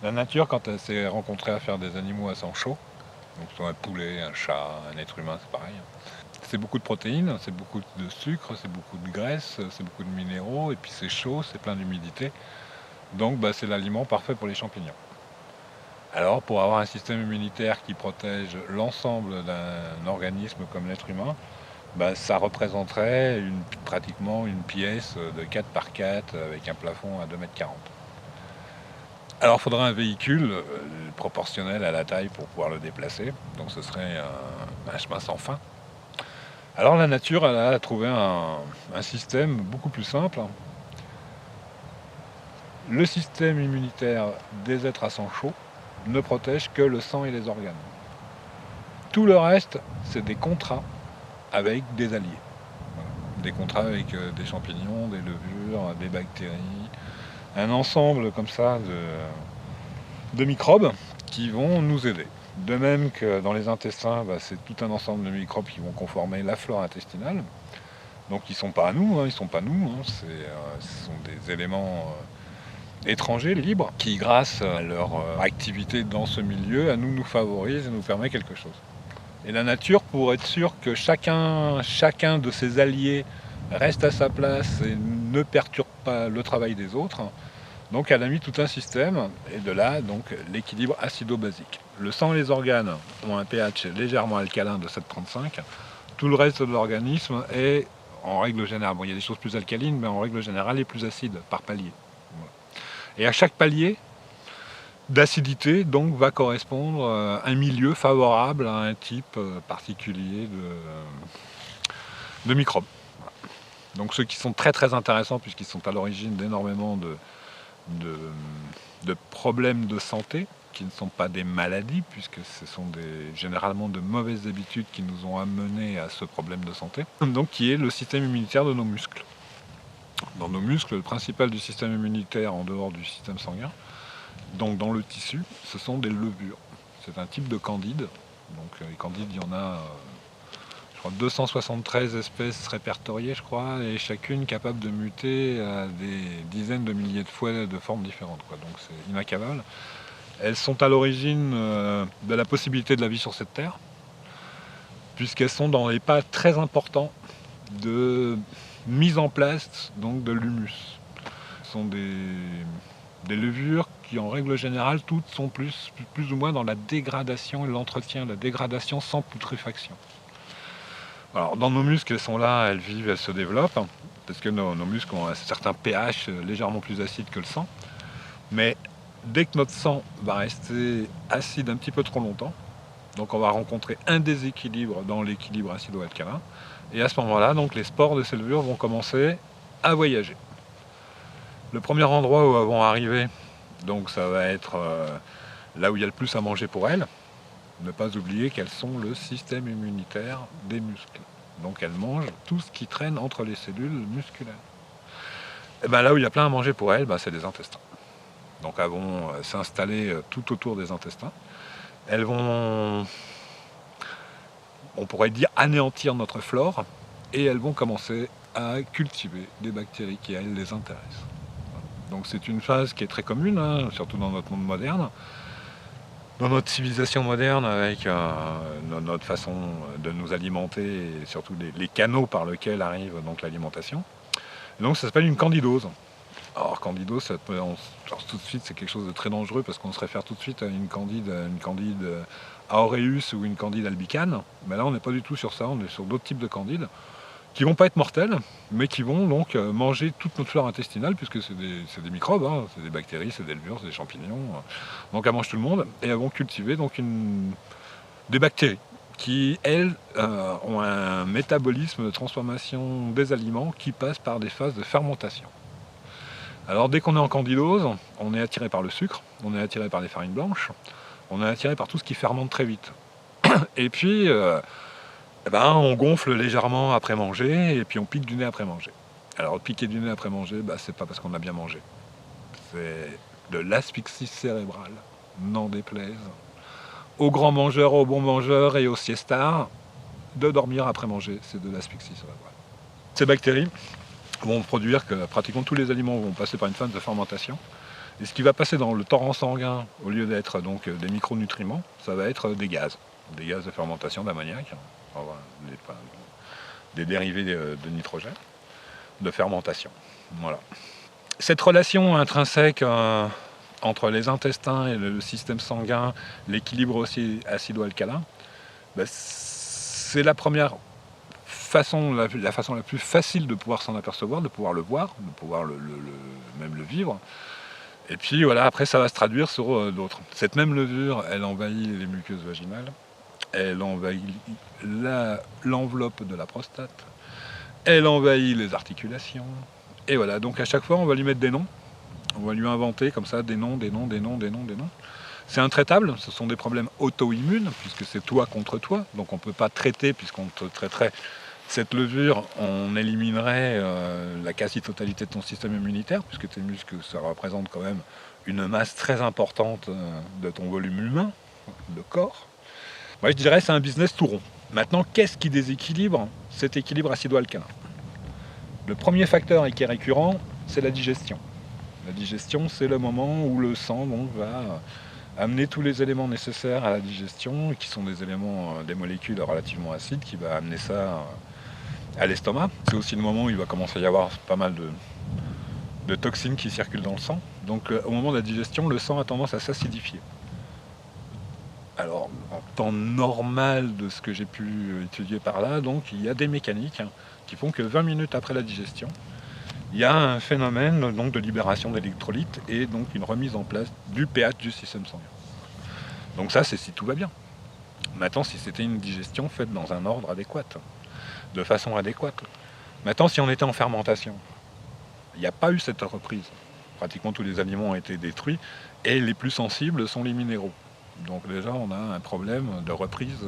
La nature, quand elle s'est rencontrée à faire des animaux à sang chaud, donc soit un poulet, un chat, un être humain, c'est pareil. C'est beaucoup de protéines, c'est beaucoup de sucre, c'est beaucoup de graisse, c'est beaucoup de minéraux, et puis c'est chaud, c'est plein d'humidité. Donc c'est l'aliment parfait pour les champignons. Alors pour avoir un système immunitaire qui protège l'ensemble d'un organisme comme l'être humain, ça représenterait pratiquement une pièce de 4 par 4 avec un plafond à 2,40 m. Alors il faudra un véhicule proportionnel à la taille pour pouvoir le déplacer, donc ce serait un chemin sans fin. Alors la nature, elle a trouvé un système beaucoup plus simple. Le système immunitaire des êtres à sang chaud ne protège que le sang et les organes. Tout le reste, c'est des contrats avec des alliés. Voilà. Des contrats avec des champignons, des levures, des bactéries, un ensemble comme ça de microbes qui vont nous aider. De même que dans les intestins, c'est tout un ensemble de microbes qui vont conformer la flore intestinale. Donc ils ne sont pas à nous, ils sont pas nous, ce sont des éléments étrangers, libres, qui grâce à leur activité dans ce milieu, à nous favorisent et nous permet quelque chose. Et la nature, pour être sûr que chacun de ses alliés reste à sa place et ne perturbe pas le travail des autres, donc elle a mis tout un système, et de là donc l'équilibre acido-basique. Le sang et les organes ont un pH légèrement alcalin de 7,35. Tout le reste de l'organisme est, en règle générale, il y a des choses plus alcalines, mais en règle générale, est plus acide par palier. Voilà. Et à chaque palier d'acidité, donc, va correspondre un milieu favorable à un type particulier de microbes. Voilà. Donc ceux qui sont très très intéressants, puisqu'ils sont à l'origine d'énormément de problèmes de santé, qui ne sont pas des maladies, puisque ce sont généralement de mauvaises habitudes qui nous ont amenés à ce problème de santé, donc qui est le système immunitaire de nos muscles. Dans nos muscles, le principal du système immunitaire en dehors du système sanguin, donc dans le tissu, ce sont des levures. C'est un type de candide. Donc les candides, il y en a je crois 273 espèces répertoriées, je crois, et chacune capable de muter à des dizaines de milliers de fois de formes différentes, quoi. Donc c'est inaccabable. Elles sont à l'origine de la possibilité de la vie sur cette terre, puisqu'elles sont dans les pas très importants de mise en place donc, de l'humus. Ce sont des levures qui, en règle générale, toutes sont plus ou moins dans la dégradation et l'entretien, la dégradation sans putréfaction. Alors, dans nos muscles, elles sont là, elles vivent, elles se développent, parce que nos muscles ont un certain pH légèrement plus acide que le sang. Mais dès que notre sang va rester acide un petit peu trop longtemps, donc on va rencontrer un déséquilibre dans l'équilibre acido-alcalin, et à ce moment-là, donc les spores de ces levures vont commencer à voyager. Le premier endroit où elles vont arriver, donc ça va être là où il y a le plus à manger pour elles. Ne pas oublier qu'elles sont le système immunitaire des muscles. Donc elles mangent tout ce qui traîne entre les cellules musculaires. Et là où il y a plein à manger pour elles, c'est des intestins. Donc elles vont s'installer tout autour des intestins. Elles vont, on pourrait dire, anéantir notre flore, et elles vont commencer à cultiver des bactéries qui, elles, les intéressent. Donc c'est une phase qui est très commune, surtout dans notre monde moderne. Dans notre civilisation moderne, avec notre façon de nous alimenter et surtout les canaux par lesquels arrive donc l'alimentation. Donc ça s'appelle une candidose. Alors candidose, tout de suite c'est quelque chose de très dangereux parce qu'on se réfère tout de suite à une candide aureus ou une candide albicans. Mais là on n'est pas du tout sur ça, on est sur d'autres types de candides qui vont pas être mortels, mais qui vont donc manger toute notre flore intestinale, puisque c'est des microbes, c'est des bactéries, c'est des levures, c'est des champignons. Donc elles mangent tout le monde, et elles vont cultiver donc des bactéries qui, elles, ont un métabolisme de transformation des aliments qui passe par des phases de fermentation. Alors dès qu'on est en candidose, on est attiré par le sucre, on est attiré par les farines blanches, on est attiré par tout ce qui fermente très vite. Et puis on gonfle légèrement après manger, et puis on pique du nez après manger. Alors piquer du nez après manger, c'est pas parce qu'on a bien mangé. C'est de l'asphyxie cérébrale, n'en déplaise aux grands mangeurs, aux bons mangeurs et aux siestards, de dormir après manger, c'est de l'asphyxie cérébrale. Ces bactéries vont produire que pratiquement tous les aliments vont passer par une phase de fermentation, Et ce qui va passer dans le torrent sanguin, au lieu d'être donc des micronutriments, ça va être des gaz de fermentation d'ammoniac, enfin, des dérivés de nitrogène, de fermentation. Voilà. Cette relation intrinsèque entre les intestins et le système sanguin, l'équilibre aussi acido-alcalin, ben, c'est la première façon, la façon la plus facile de pouvoir s'en apercevoir, de pouvoir le voir, de pouvoir même le vivre. Et puis voilà, après ça va se traduire sur d'autres. Cette même levure, elle envahit les muqueuses vaginales, elle envahit l'enveloppe de la prostate, elle envahit les articulations. Et voilà, donc à chaque fois on va lui mettre des noms, on va lui inventer comme ça des noms. C'est intraitable, ce sont des problèmes auto-immunes, puisque c'est toi contre toi, donc on ne peut pas traiter, puisqu'on te traiterait cette levure, on éliminerait la quasi-totalité de ton système immunitaire, puisque tes muscles, ça représente quand même une masse très importante de ton volume humain, de corps. Moi je dirais c'est un business tout rond. Maintenant, qu'est-ce qui déséquilibre cet équilibre acido-alcalin? Le premier facteur et qui est récurrent, c'est la digestion. La digestion, c'est le moment où le sang donc, va amener tous les éléments nécessaires à la digestion, qui sont des éléments, des molécules relativement acides, qui va amener ça à l'estomac. C'est aussi le moment où il va commencer à y avoir pas mal de toxines qui circulent dans le sang. Donc au moment de la digestion, le sang a tendance à s'acidifier. Alors, en temps normal de ce que j'ai pu étudier par là, donc il y a des mécaniques qui font que 20 minutes après la digestion, il y a un phénomène donc, de libération d'électrolytes et donc une remise en place du pH du système sanguin. Donc ça, c'est si tout va bien. Maintenant, si c'était une digestion faite dans un ordre adéquat, de façon adéquate. Maintenant, si on était en fermentation, il n'y a pas eu cette reprise. Pratiquement tous les aliments ont été détruits et les plus sensibles sont les minéraux. Donc déjà, on a un problème de reprise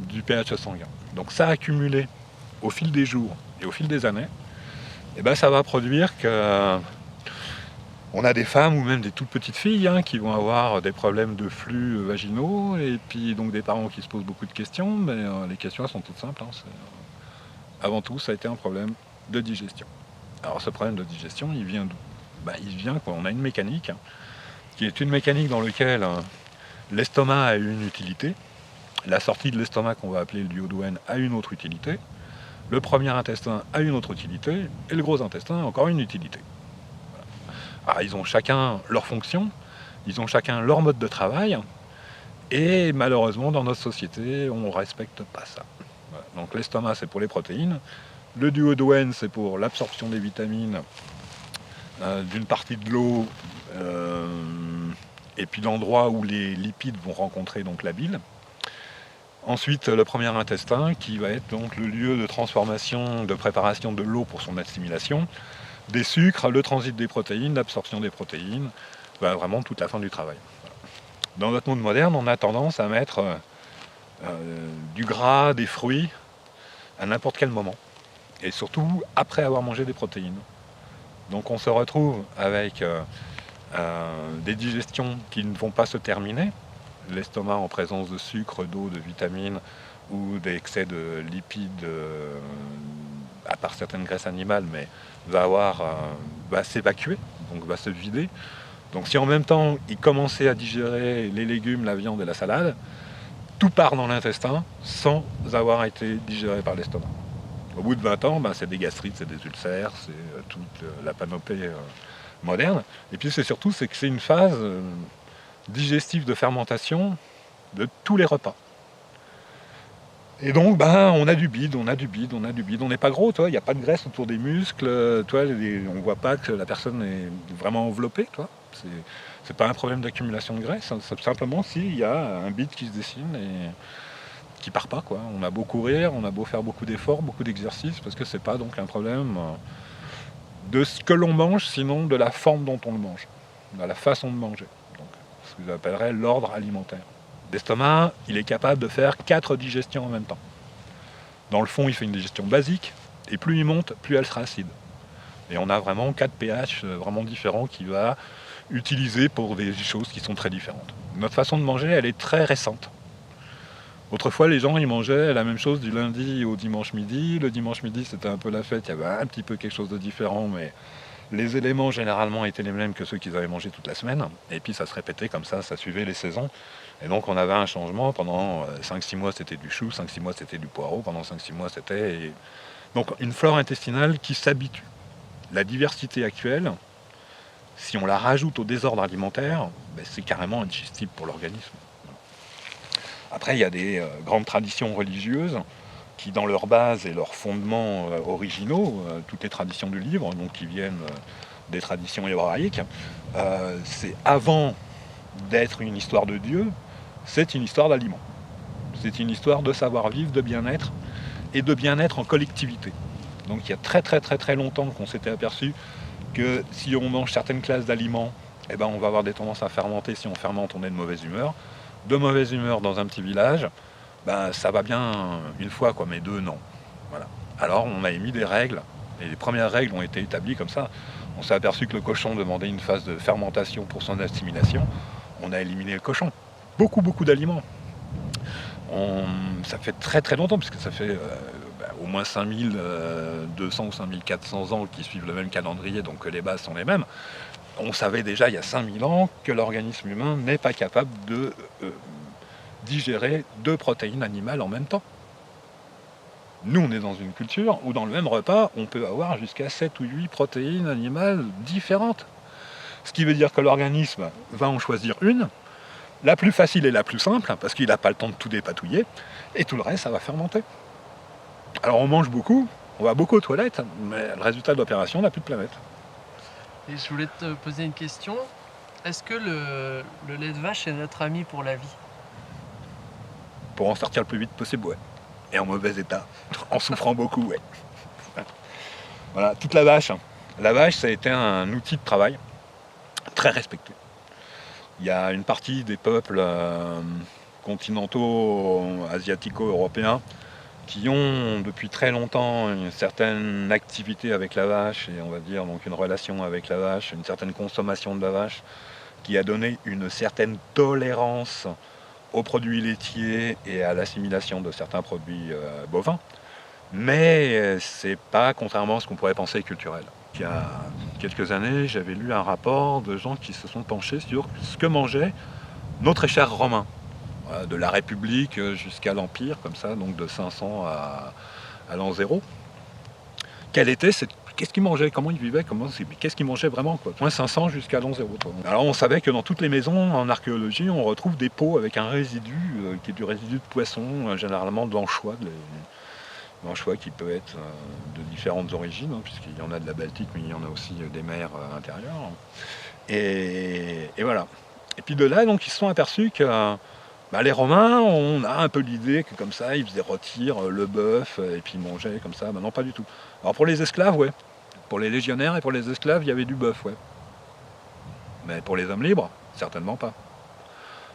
du pH sanguin. Donc ça accumulé au fil des jours et au fil des années, et ben ça va produire que on a des femmes ou même des toutes petites filles qui vont avoir des problèmes de flux vaginaux et puis donc des parents qui se posent beaucoup de questions, mais les questions elles sont toutes simples. Avant tout, ça a été un problème de digestion. Alors ce problème de digestion, il vient d'où? Il vient on a une mécanique qui est une mécanique dans laquelle l'estomac a une utilité, la sortie de l'estomac qu'on va appeler le duodène a une autre utilité, le premier intestin a une autre utilité, et le gros intestin a encore une utilité. Alors, ils ont chacun leur fonction, ils ont chacun leur mode de travail, et malheureusement dans notre société, on ne respecte pas ça. Voilà. Donc l'estomac c'est pour les protéines, le duodène c'est pour l'absorption des vitamines, d'une partie de l'eau, et puis l'endroit où les lipides vont rencontrer donc la bile. Ensuite, le premier intestin, qui va être donc le lieu de transformation, de préparation de l'eau pour son assimilation, des sucres, le transit des protéines, l'absorption des protéines, vraiment toute la fin du travail. Dans notre monde moderne, on a tendance à mettre du gras, des fruits, à n'importe quel moment, et surtout après avoir mangé des protéines. Donc on se retrouve avec des digestions qui ne vont pas se terminer, l'estomac en présence de sucre, d'eau, de vitamines ou d'excès de lipides, à part certaines graisses animales, mais va s'évacuer, donc va se vider. Donc si en même temps il commençait à digérer les légumes, la viande et la salade, tout part dans l'intestin sans avoir été digéré par l'estomac. Au bout de 20 ans, c'est des gastrites, c'est des ulcères, c'est toute la panoplie moderne. Et puis c'est surtout que c'est une phase digestive de fermentation de tous les repas. Et donc on a du bide, on n'est pas gros, il n'y a pas de graisse autour des muscles, on voit pas que la personne est vraiment enveloppée, c'est pas un problème d'accumulation de graisse, c'est simplement s'il y a un bide qui se dessine et qui part pas, On a beau courir, on a beau faire beaucoup d'efforts, beaucoup d'exercices, parce que c'est pas donc un problème de ce que l'on mange, sinon de la forme dont on le mange, de la façon de manger. Donc, ce que j'appellerais l'ordre alimentaire. L'estomac, il est capable de faire 4 digestions en même temps. Dans le fond, il fait une digestion basique, et plus il monte, plus elle sera acide. Et on a vraiment 4 pH vraiment différents qu'il va utiliser pour des choses qui sont très différentes. Notre façon de manger, elle est très récente. Autrefois, les gens ils mangeaient la même chose du lundi au dimanche midi. Le dimanche midi, c'était un peu la fête, il y avait un petit peu quelque chose de différent, mais Les éléments généralement étaient les mêmes que ceux qu'ils avaient mangés toute la semaine, et puis ça se répétait comme ça suivait les saisons. Et donc on avait un changement, pendant 5-6 mois c'était du chou, 5-6 mois c'était du poireau, pendant 5-6 mois c'était... Donc une flore intestinale qui s'habitue. La diversité actuelle, si on la rajoute au désordre alimentaire, ben c'est carrément indigestible pour l'organisme. Après il y a des grandes traditions religieuses qui dans leur base et leurs fondements originaux, toutes les traditions du livre, donc qui viennent des traditions hébraïques, c'est avant d'être une histoire de Dieu, c'est une histoire d'aliment. C'est une histoire de savoir-vivre, de bien-être, et de bien-être en collectivité. Donc il y a très longtemps qu'on s'était aperçu que si on mange certaines classes d'aliments, eh ben, on va avoir des tendances à fermenter. Si on fermente, on est de mauvaise humeur. De mauvaise humeur dans un petit village, ben, ça va bien une fois, quoi, mais deux, non. Voilà. Alors on a émis des règles, et les premières règles ont été établies comme ça. On s'est aperçu que le cochon demandait une phase de fermentation pour son assimilation. On a éliminé le cochon. Beaucoup d'aliments. Ça fait très longtemps, puisque ça fait au moins 5200 ou 5400 ans qui suivent le même calendrier, donc que les bases sont les mêmes. On savait déjà il y a 5000 ans que l'organisme humain n'est pas capable de digérer 2 protéines animales en même temps. Nous, on est dans une culture où dans le même repas, on peut avoir jusqu'à 7 ou 8 protéines animales différentes. Ce qui veut dire que l'organisme va en choisir une, la plus facile et la plus simple, parce qu'il n'a pas le temps de tout dépatouiller, et tout le reste, ça va fermenter. Alors on mange beaucoup, on va beaucoup aux toilettes, mais le résultat de l'opération, on n'a plus de planète. Et je voulais te poser une question. Est-ce que le lait de vache est notre ami pour la vie? Pour en sortir le plus vite possible, ouais. Et en mauvais état, en souffrant beaucoup, ouais. Voilà, toute la vache. La vache, ça a été un outil de travail très respecté. Il y a une partie des peuples continentaux, asiatico-européens, qui ont depuis très longtemps une certaine activité avec la vache, et on va dire donc une relation avec la vache, une certaine consommation de la vache, qui a donné une certaine tolérance aux produits laitiers et à l'assimilation de certains produits bovins. Mais c'est pas, contrairement à ce qu'on pourrait penser, culturel. Il y a quelques années, j'avais lu un rapport de gens qui se sont penchés sur ce que mangeait nos très chers Romains, de la République jusqu'à l'Empire, comme ça, donc de 500 à l'an 0. Qu'est-ce qu'ils mangeaient, comment ils vivaient, qu'est-ce qu'ils mangeaient vraiment, quoi. Point 500 jusqu'à l'an 0. Alors on savait que dans toutes les maisons, en archéologie, on retrouve des pots avec un résidu, qui est du résidu de poisson, généralement de l'anchois, l'anchois qui peut être de différentes origines, puisqu'il y en a de la Baltique, mais il y en a aussi des mers intérieures. Et voilà. Et puis de là, donc, ils se sont aperçus que les Romains, on a un peu l'idée que comme ça, ils faisaient rôtir le bœuf et puis ils mangeaient comme ça. Non, pas du tout. Alors pour les esclaves, ouais. Pour les légionnaires et pour les esclaves, il y avait du bœuf, ouais. Mais pour les hommes libres, certainement pas.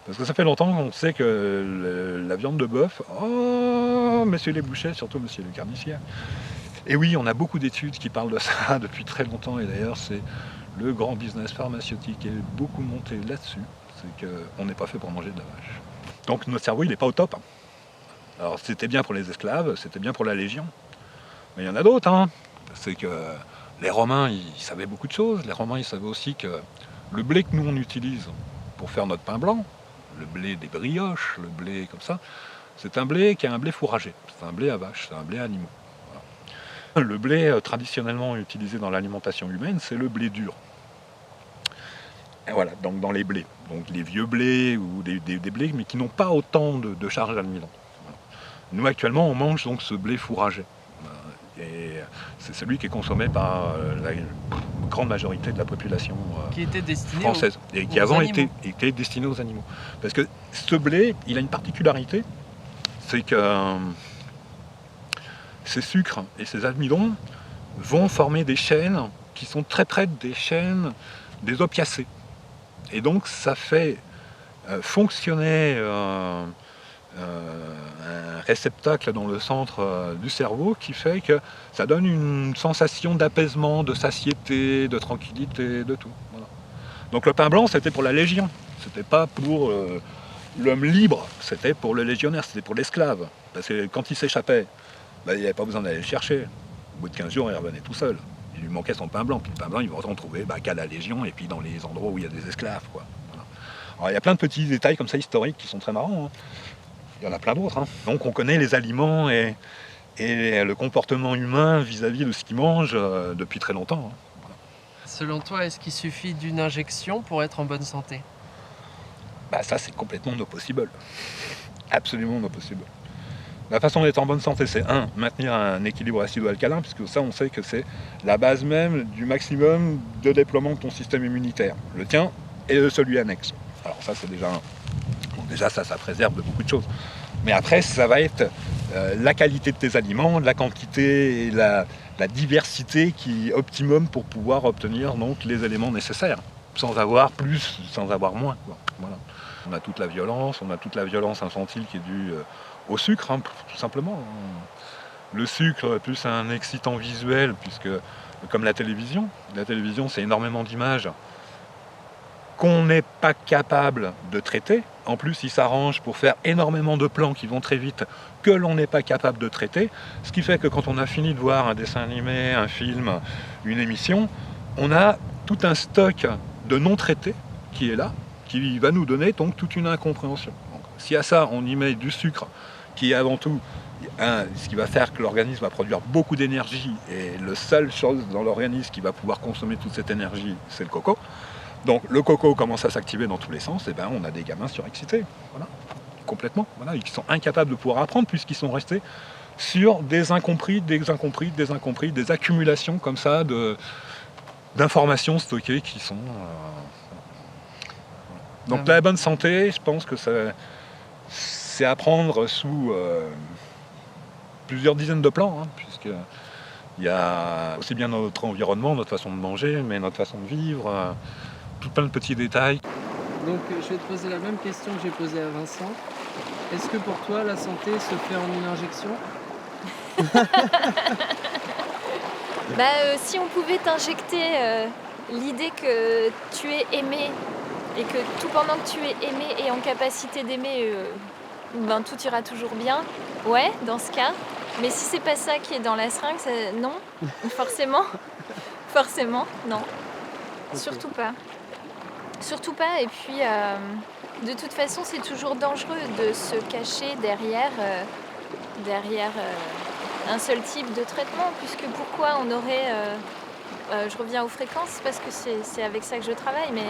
Parce que ça fait longtemps qu'on sait que la viande de bœuf, oh, messieurs les bouchers, surtout monsieur le carnissier. Et oui, on a beaucoup d'études qui parlent de ça depuis très longtemps, et d'ailleurs c'est le grand business pharmaceutique qui est beaucoup monté là-dessus, c'est qu'on n'est pas fait pour manger de la vache. Donc notre cerveau, il n'est pas au top. Alors c'était bien pour les esclaves, c'était bien pour la Légion, mais il y en a d'autres, hein. C'est que les Romains, ils savaient beaucoup de choses. Les Romains, ils savaient aussi que le blé que nous on utilise pour faire notre pain blanc, le blé des brioches, le blé comme ça, c'est un blé qui est un blé fourragé, c'est un blé à vache, c'est un blé à animaux. Voilà. Le blé traditionnellement utilisé dans l'alimentation humaine, c'est le blé dur. Et voilà, donc dans les blés, donc les vieux blés ou des blés, mais qui n'ont pas autant de charge d'amidon. Voilà. Nous actuellement, on mange donc ce blé fourragé. Et c'est celui qui est consommé par la grande majorité de la population qui était destiné française et qui avant était destiné aux animaux. Parce que ce blé, il a une particularité, c'est que ces sucres et ces amidons vont former des chaînes qui sont très près des chaînes des opiacés. Et donc ça fait fonctionner un réceptacle dans le centre du cerveau qui fait que ça donne une sensation d'apaisement, de satiété, de tranquillité, de tout. Voilà. Donc le pain blanc, c'était pour la Légion, c'était pas pour l'homme libre, c'était pour le légionnaire, c'était pour l'esclave. Parce que quand il s'échappait, il n'y avait pas besoin d'aller le chercher. Au bout de 15 jours, il revenait tout seul. lui manquait son pain blanc. Puis le pain blanc, il va en trouver qu'à la Légion et puis dans les endroits où il y a des esclaves, quoi. Voilà. Alors, il y a plein de petits détails comme ça historiques qui sont très marrants, hein. Il y en a plein d'autres, hein. Donc on connaît les aliments et le comportement humain vis-à-vis de ce qu'ils mangent depuis très longtemps, hein. Selon toi, est-ce qu'il suffit d'une injection pour être en bonne santé? Ça, c'est complètement no possible. Absolument no possible. La façon d'être en bonne santé, c'est maintenir un équilibre acido-alcalin, puisque ça, on sait que c'est la base même du maximum de déploiement de ton système immunitaire, le tien et celui annexe. Alors ça, c'est déjà bon, déjà ça préserve de beaucoup de choses. Mais après, ça va être la qualité de tes aliments, la quantité et la diversité qui est optimum pour pouvoir obtenir donc les éléments nécessaires, sans avoir plus, sans avoir moins, quoi. Voilà. On a toute la violence infantile qui est due au sucre, hein, tout simplement. Le sucre, plus un excitant visuel, puisque comme la télévision c'est énormément d'images qu'on n'est pas capable de traiter. En plus, il s'arrange pour faire énormément de plans qui vont très vite que l'on n'est pas capable de traiter. Ce qui fait que quand on a fini de voir un dessin animé, un film, une émission, on a tout un stock de non traités qui est là, qui va nous donner donc toute une incompréhension. Donc, si à ça on y met du sucre, qui est avant tout ce qui va faire que l'organisme va produire beaucoup d'énergie, et la seule chose dans l'organisme qui va pouvoir consommer toute cette énergie, c'est le coco. Donc le coco commence à s'activer dans tous les sens, et on a des gamins surexcités, voilà, complètement, voilà, ils sont incapables de pouvoir apprendre puisqu'ils sont restés sur des incompris, des accumulations comme ça d'informations stockées qui sont... Donc la bonne santé, je pense que c'est à prendre sous plusieurs dizaines de plans, hein, puisqu'il y a aussi bien notre environnement, notre façon de manger, mais notre façon de vivre, tout plein de petits détails. Donc je vais te poser la même question que j'ai posée à Vincent. Est-ce que pour toi la santé se fait en une injection? Si on pouvait t'injecter l'idée que tu es aimé et que tout pendant que tu es aimé et en capacité d'aimer, tout ira toujours bien, ouais, dans ce cas. Mais si c'est pas ça qui est dans la seringue, non, forcément, non, Okay. Surtout pas. Et puis, de toute façon, c'est toujours dangereux de se cacher derrière un seul type de traitement, puisque pourquoi on aurait... je reviens aux fréquences, parce que c'est avec ça que je travaille, mais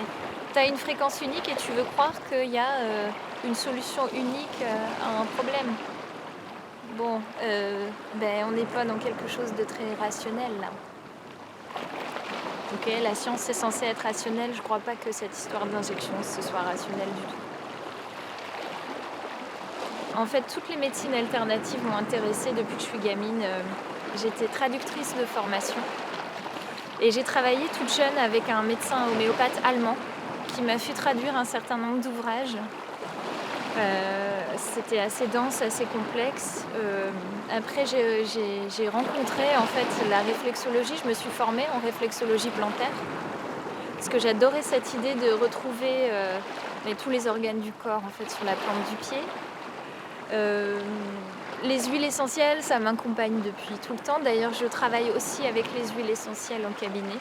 tu as une fréquence unique et tu veux croire qu'il y a une solution unique à un problème. Bon, on n'est pas dans quelque chose de très rationnel, là. Ok, la science c'est censé être rationnelle, je crois pas que cette histoire d'injection ce soit rationnel du tout. En fait, toutes les médecines alternatives m'ont intéressée depuis que je suis gamine. J'étais traductrice de formation et j'ai travaillé toute jeune avec un médecin homéopathe allemand qui m'a fait traduire un certain nombre d'ouvrages. C'était assez dense, assez complexe. Après, j'ai rencontré en fait la réflexologie. Je me suis formée en réflexologie plantaire parce que j'adorais cette idée de retrouver tous les organes du corps en fait sur la plante du pied. Les huiles essentielles, ça m'accompagne depuis tout le temps. D'ailleurs, je travaille aussi avec les huiles essentielles en cabinet.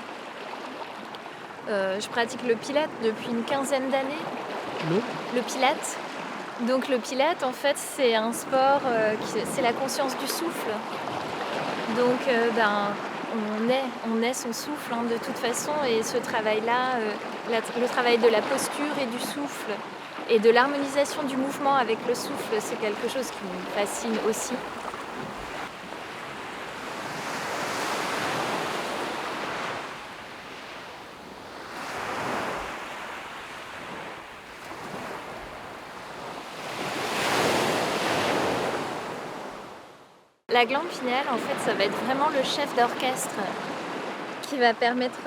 Je pratique le pilate depuis une quinzaine d'années. Le pilate. Donc le pilate, en fait, c'est un sport, c'est la conscience du souffle. Donc, on est son souffle, hein, de toute façon. Et ce travail-là, le travail de la posture et du souffle, et de l'harmonisation du mouvement avec le souffle, c'est quelque chose qui me fascine aussi. La glande pinéale, en fait, ça va être vraiment le chef d'orchestre qui va permettre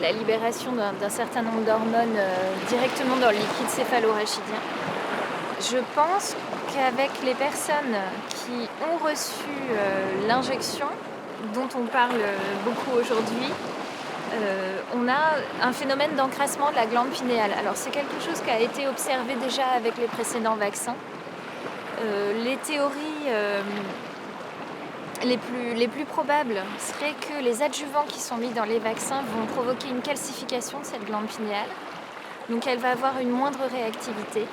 la libération d'un certain nombre d'hormones directement dans le liquide céphalorachidien. Je pense qu'avec les personnes qui ont reçu l'injection, dont on parle beaucoup aujourd'hui, on a un phénomène d'encrassement de la glande pinéale. Alors c'est quelque chose qui a été observé déjà avec les précédents vaccins. Les théories les plus probables seraient que les adjuvants qui sont mis dans les vaccins vont provoquer une calcification de cette glande pinéale. Donc elle va avoir une moindre réactivité.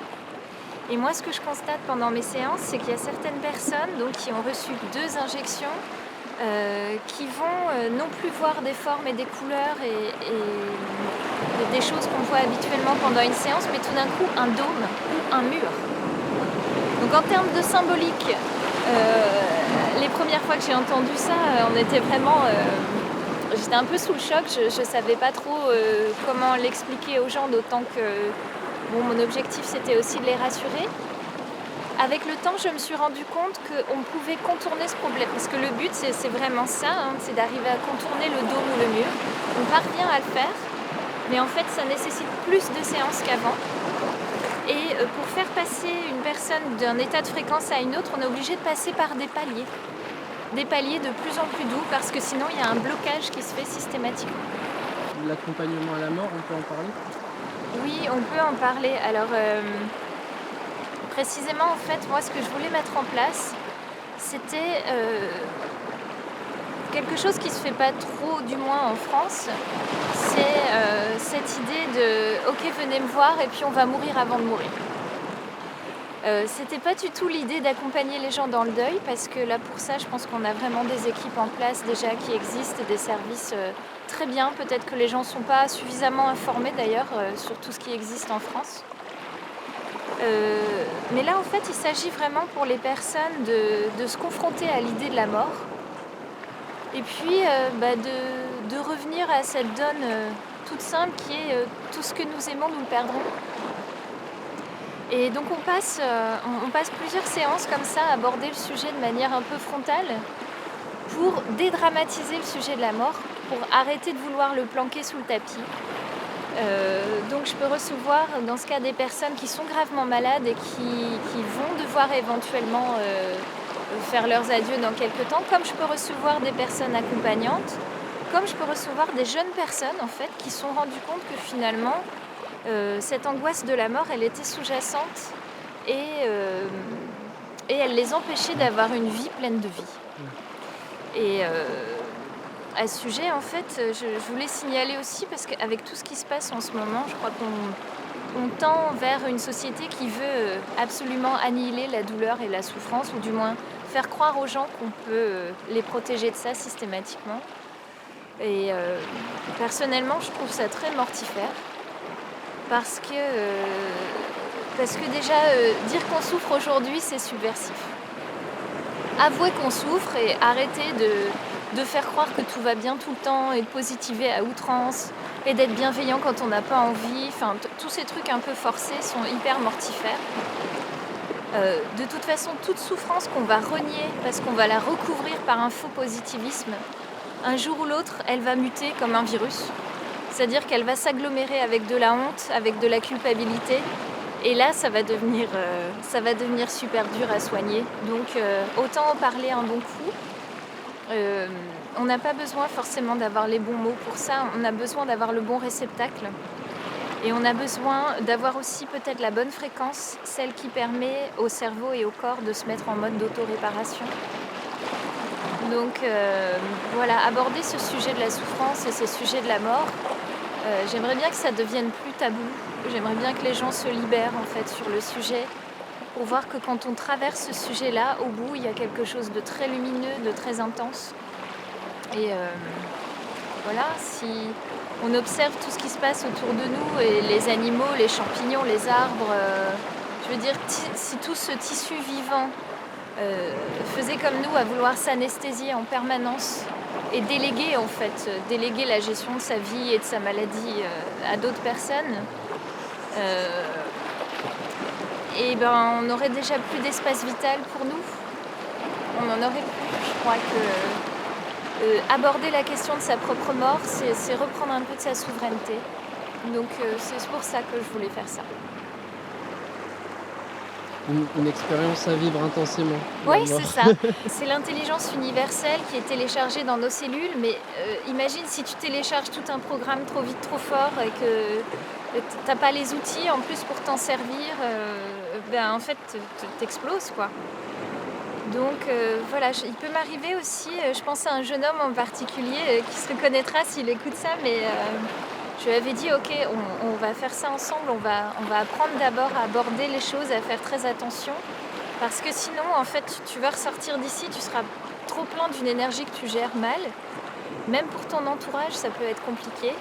Et moi, ce que je constate pendant mes séances, c'est qu'il y a certaines personnes donc, qui ont reçu 2 injections qui vont non plus voir des formes et des couleurs et des choses qu'on voit habituellement pendant une séance, mais tout d'un coup un dôme ou un mur. Donc en termes de symbolique, les premières fois que j'ai entendu ça, on était vraiment... j'étais un peu sous le choc, je ne savais pas trop comment l'expliquer aux gens, d'autant que mon objectif c'était aussi de les rassurer. Avec le temps, je me suis rendu compte qu'on pouvait contourner ce problème. Parce que le but, c'est vraiment ça, c'est d'arriver à contourner le dôme ou le mur. On parvient à le faire, mais en fait, ça nécessite plus de séances qu'avant. Et pour faire passer une personne d'un état de fréquence à une autre, on est obligé de passer par des paliers. Des paliers de plus en plus doux, parce que sinon, il y a un blocage qui se fait systématiquement. L'accompagnement à la mort, on peut en parler ? Oui, on peut en parler. Alors... précisément, en fait, moi, ce que je voulais mettre en place, c'était quelque chose qui ne se fait pas trop, du moins en France. C'est cette idée de « ok, venez me voir et puis on va mourir avant de mourir ». C'était pas du tout l'idée d'accompagner les gens dans le deuil, parce que là, pour ça, je pense qu'on a vraiment des équipes en place déjà qui existent, des services très bien. Peut-être que les gens ne sont pas suffisamment informés, d'ailleurs, sur tout ce qui existe en France. Mais là, en fait, il s'agit vraiment pour les personnes de se confronter à l'idée de la mort et puis de revenir à cette donne toute simple qui est tout ce que nous aimons, nous le perdrons. Et donc on passe plusieurs séances comme ça à aborder le sujet de manière un peu frontale pour dédramatiser le sujet de la mort, pour arrêter de vouloir le planquer sous le tapis. Donc je peux recevoir dans ce cas des personnes qui sont gravement malades et qui vont devoir éventuellement faire leurs adieux dans quelques temps, comme je peux recevoir des personnes accompagnantes, comme je peux recevoir des jeunes personnes en fait qui se sont rendues compte que finalement cette angoisse de la mort elle était sous-jacente et elle les empêchait d'avoir une vie pleine de vie. Et à ce sujet, en fait, je voulais signaler aussi, parce qu'avec tout ce qui se passe en ce moment, je crois qu'on tend vers une société qui veut absolument annihiler la douleur et la souffrance, ou du moins faire croire aux gens qu'on peut les protéger de ça systématiquement. Et personnellement, je trouve ça très mortifère, parce que déjà, dire qu'on souffre aujourd'hui, c'est subversif. Avouer qu'on souffre et arrêter de faire croire que tout va bien tout le temps et de positiver à outrance et d'être bienveillant quand on n'a pas envie. Enfin, tous ces trucs un peu forcés sont hyper mortifères. De toute façon, toute souffrance qu'on va renier parce qu'on va la recouvrir par un faux positivisme, un jour ou l'autre, elle va muter comme un virus. C'est-à-dire qu'elle va s'agglomérer avec de la honte, avec de la culpabilité. Et là, ça va devenir super dur à soigner. Donc, autant en parler un bon coup. On n'a pas besoin forcément d'avoir les bons mots pour ça. On a besoin d'avoir le bon réceptacle. Et on a besoin d'avoir aussi peut-être la bonne fréquence, celle qui permet au cerveau et au corps de se mettre en mode d'auto-réparation. Donc, voilà, aborder ce sujet de la souffrance et ce sujet de la mort, j'aimerais bien que ça devienne plus tabou. J'aimerais bien que les gens se libèrent en fait sur le sujet pour voir que quand on traverse ce sujet-là, au bout, il y a quelque chose de très lumineux, de très intense. Et voilà, si on observe tout ce qui se passe autour de nous, et les animaux, les champignons, les arbres, je veux dire, si tout ce tissu vivant faisait comme nous à vouloir s'anesthésier en permanence et déléguer en fait, déléguer la gestion de sa vie et de sa maladie à d'autres personnes, et ben on aurait déjà plus d'espace vital pour nous. On en aurait plus. Je crois que aborder la question de sa propre mort, c'est reprendre un peu de sa souveraineté. Donc c'est pour ça que je voulais faire ça. Une expérience à vivre intensément. Oui, c'est ça. C'est l'intelligence universelle qui est téléchargée dans nos cellules. Mais imagine si tu télécharges tout un programme trop vite, trop fort et que t'as pas les outils en plus pour t'en servir, ben en fait t'exploses quoi. Donc voilà, il peut m'arriver aussi, je pense à un jeune homme en particulier qui se reconnaîtra s'il écoute ça, mais je lui avais dit ok, on va faire ça ensemble, on va apprendre d'abord à aborder les choses, à faire très attention, parce que sinon en fait tu vas ressortir d'ici, tu seras trop plein d'une énergie que tu gères mal, même pour ton entourage ça peut être compliqué.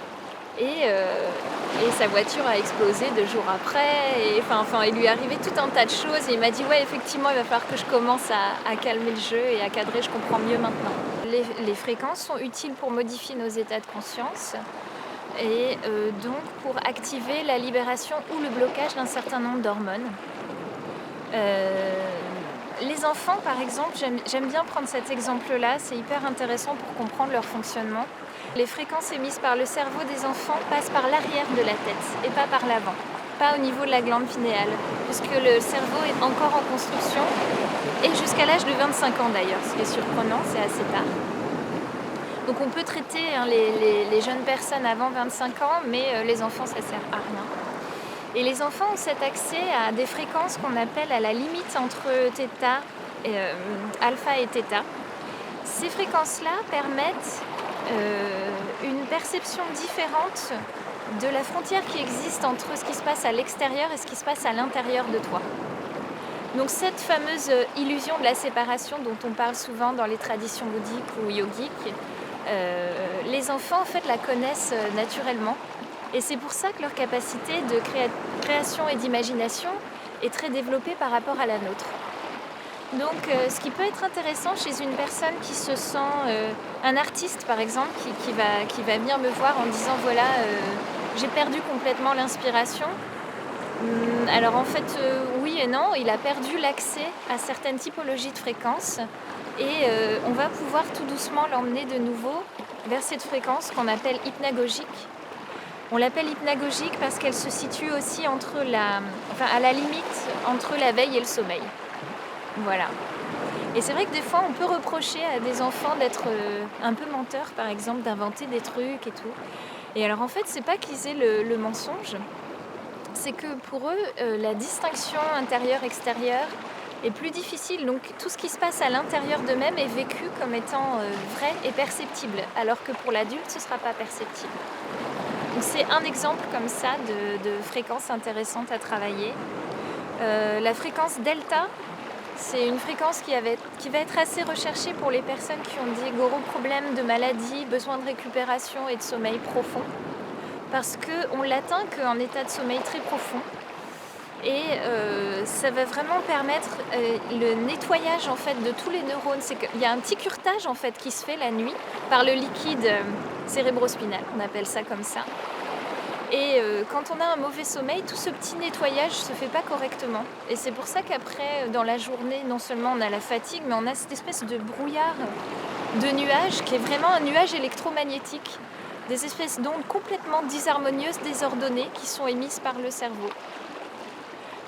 Et sa voiture a explosé 2 jours après. Et enfin, il lui est arrivé tout un tas de choses. Et il m'a dit ouais, effectivement, il va falloir que je commence à calmer le jeu et à cadrer. Je comprends mieux maintenant. Les fréquences sont utiles pour modifier nos états de conscience et donc pour activer la libération ou le blocage d'un certain nombre d'hormones. Les enfants, par exemple, j'aime bien prendre cet exemple-là. C'est hyper intéressant pour comprendre leur fonctionnement. Les fréquences émises par le cerveau des enfants passent par l'arrière de la tête et pas par l'avant, pas au niveau de la glande pinéale, puisque le cerveau est encore en construction et jusqu'à l'âge de 25 ans d'ailleurs, ce qui est surprenant, c'est assez tard. Donc on peut traiter les jeunes personnes avant 25 ans, mais les enfants ça sert à rien. Et les enfants ont cet accès à des fréquences qu'on appelle à la limite entre alpha et θ. Ces fréquences-là permettent une perception différente de la frontière qui existe entre ce qui se passe à l'extérieur et ce qui se passe à l'intérieur de toi. Donc cette fameuse illusion de la séparation dont on parle souvent dans les traditions bouddhiques ou yogiques, les enfants en fait la connaissent naturellement et c'est pour ça que leur capacité de création et d'imagination est très développée par rapport à la nôtre. Donc ce qui peut être intéressant chez une personne qui se sent, un artiste par exemple, qui va venir me voir en disant voilà, j'ai perdu complètement l'inspiration. Alors en fait oui et non, il a perdu l'accès à certaines typologies de fréquences et on va pouvoir tout doucement l'emmener de nouveau vers cette fréquence qu'on appelle hypnagogique. On l'appelle hypnagogique parce qu'elle se situe aussi à la limite entre la veille et le sommeil. Voilà. Et c'est vrai que des fois, on peut reprocher à des enfants d'être un peu menteurs, par exemple, d'inventer des trucs et tout. Et alors, en fait, c'est pas qu'ils aient le mensonge, c'est que pour eux, la distinction intérieure-extérieure est plus difficile. Donc, tout ce qui se passe à l'intérieur d'eux-mêmes est vécu comme étant vrai et perceptible, alors que pour l'adulte, ce ne sera pas perceptible. Donc, c'est un exemple comme ça de fréquence intéressante à travailler. La fréquence delta, c'est une fréquence qui va être assez recherchée pour les personnes qui ont des gros problèmes de maladie, besoin de récupération et de sommeil profond. Parce qu'on l'atteint qu'en état de sommeil très profond. Et ça va vraiment permettre le nettoyage en fait, de tous les neurones. C'est qu'il y a un petit curetage en fait, qui se fait la nuit par le liquide cérébrospinal, on appelle ça comme ça. Et quand on a un mauvais sommeil, tout ce petit nettoyage ne se fait pas correctement. Et c'est pour ça qu'après, dans la journée, non seulement on a la fatigue, mais on a cette espèce de brouillard de nuages qui est vraiment un nuage électromagnétique. Des espèces d'ondes complètement disharmonieuses, désordonnées, qui sont émises par le cerveau.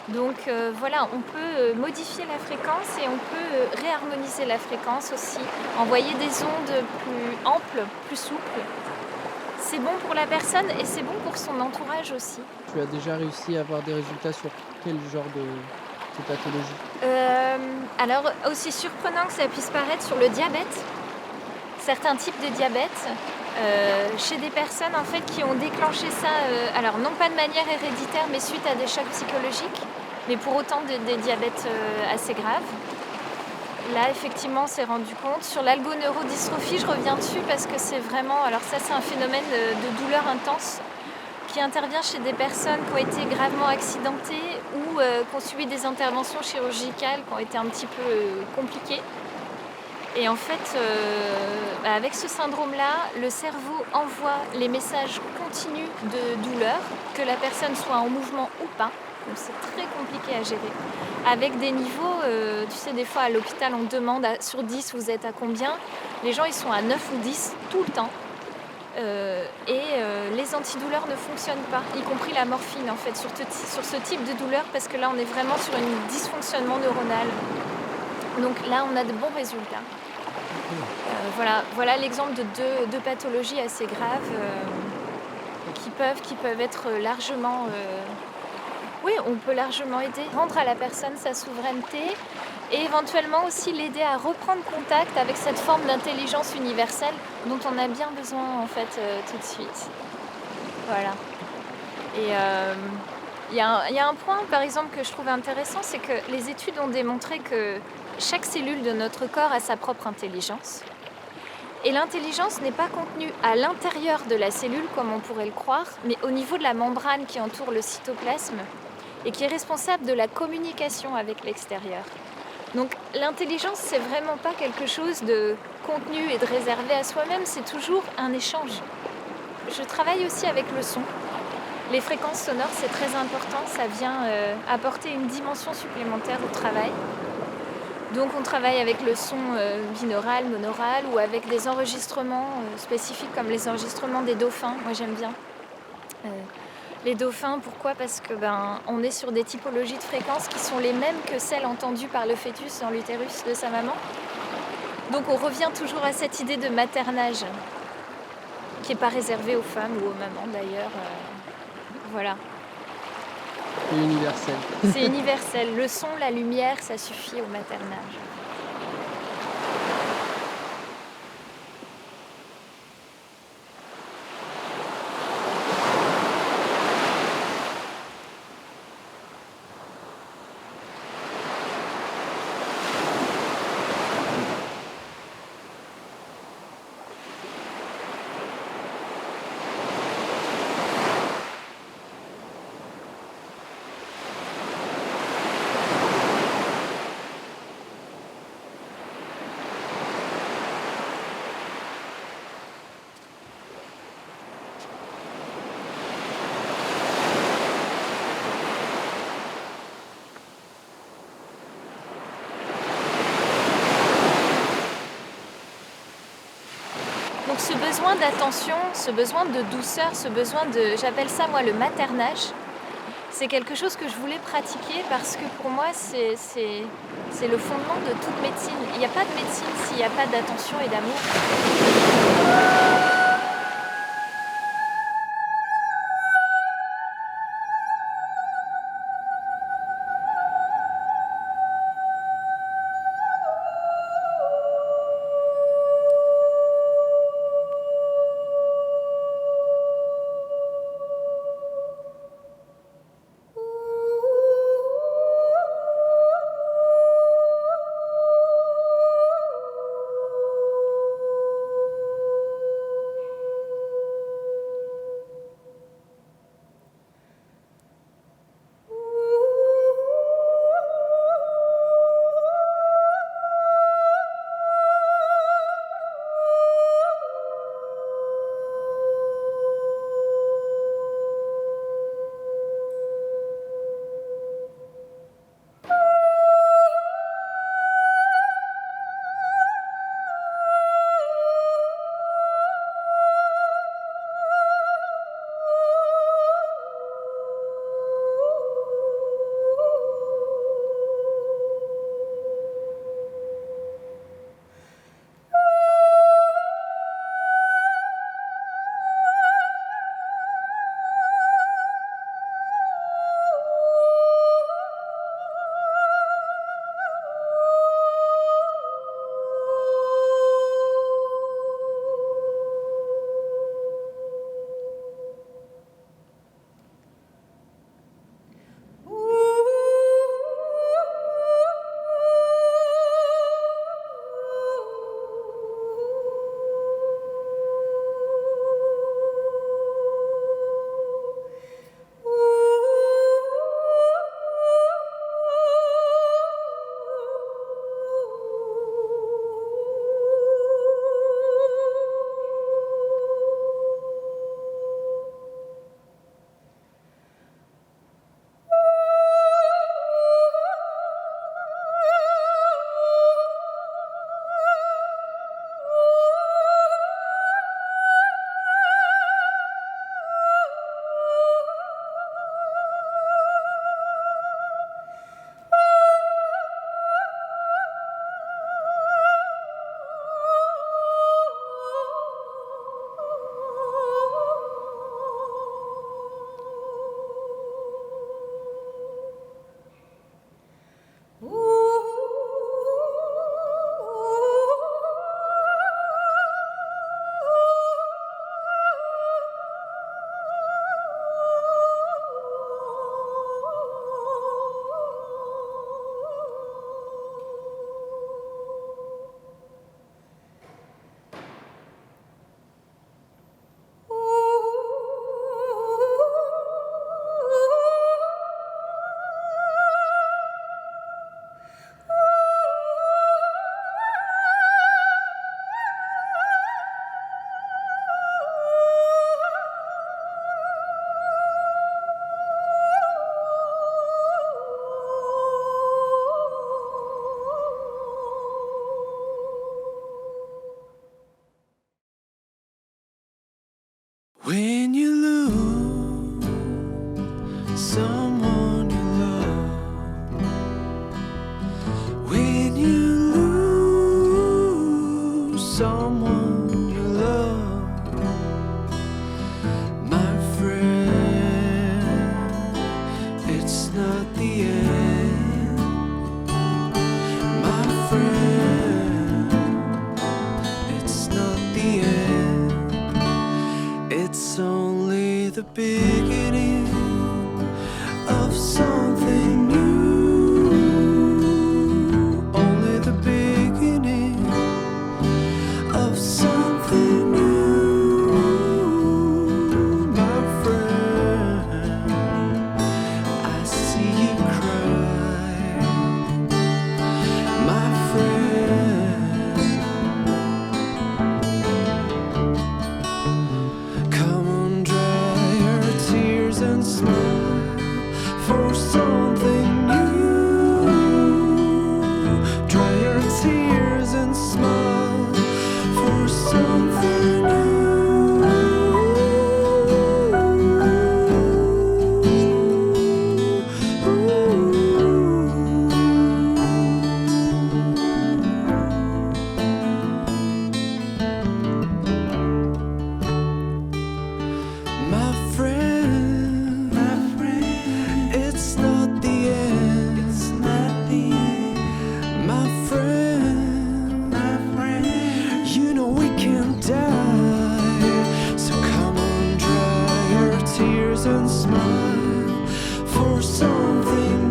Donc voilà, on peut modifier la fréquence et on peut réharmoniser la fréquence aussi, envoyer des ondes plus amples, plus souples. C'est bon pour la personne et c'est bon pour son entourage aussi. Tu as déjà réussi à avoir des résultats sur quel genre de pathologie? Alors, aussi surprenant que ça puisse paraître, sur le diabète, certains types de diabète, chez des personnes en fait, qui ont déclenché ça, alors non pas de manière héréditaire, mais suite à des chocs psychologiques, mais pour autant des diabètes assez graves. Là, effectivement, on s'est rendu compte. Sur l'algoneurodystrophie, je reviens dessus parce que c'est vraiment... Alors ça, c'est un phénomène de douleur intense qui intervient chez des personnes qui ont été gravement accidentées ou qui ont subi des interventions chirurgicales qui ont été un petit peu compliquées. Et en fait, avec ce syndrome-là, le cerveau envoie les messages continus de douleur, que la personne soit en mouvement ou pas. Donc c'est très compliqué à gérer. Avec des niveaux, tu sais, des fois à l'hôpital, on demande sur 10, vous êtes à combien? Les gens, ils sont à 9 ou 10 tout le temps. Les antidouleurs ne fonctionnent pas, y compris la morphine, en fait, sur ce type de douleur, parce que là, on est vraiment sur un dysfonctionnement neuronal. Donc là, on a de bons résultats. Voilà l'exemple de deux pathologies assez graves qui peuvent être largement... Oui, on peut largement aider, rendre à la personne sa souveraineté et éventuellement aussi l'aider à reprendre contact avec cette forme d'intelligence universelle dont on a bien besoin en fait tout de suite. Voilà. Et il y a un point par exemple que je trouve intéressant, c'est que les études ont démontré que chaque cellule de notre corps a sa propre intelligence. Et l'intelligence n'est pas contenue à l'intérieur de la cellule comme on pourrait le croire, mais au niveau de la membrane qui entoure le cytoplasme et qui est responsable de la communication avec l'extérieur. Donc l'intelligence, c'est vraiment pas quelque chose de contenu et de réservé à soi-même, c'est toujours un échange. Je travaille aussi avec le son. Les fréquences sonores, c'est très important, ça vient apporter une dimension supplémentaire au travail. Donc on travaille avec le son binaural, monaural ou avec des enregistrements spécifiques comme les enregistrements des dauphins. Moi j'aime bien. Les dauphins, pourquoi ? Parce que on est sur des typologies de fréquences qui sont les mêmes que celles entendues par le fœtus dans l'utérus de sa maman. Donc on revient toujours à cette idée de maternage, qui n'est pas réservée aux femmes ou aux mamans d'ailleurs. Voilà. C'est universel. C'est universel. Le son, la lumière, ça suffit au maternage. Donc ce besoin d'attention, ce besoin de douceur, ce besoin de, j'appelle ça moi le maternage, c'est quelque chose que je voulais pratiquer parce que pour moi c'est le fondement de toute médecine. Il n'y a pas de médecine s'il n'y a pas d'attention et d'amour. someone you love. When you lose someone you love, my friend, it's not the end. My friend, it's not the end. It's only the beginning of something new. Only the beginning of something new. My friend, I see you cry. My friend, come on, dry your tears and smile for something new. Dry your tears and smile for something My friend, it's not the end. It's not the end. My friend, you know we can die. So come on, dry your tears and smile for something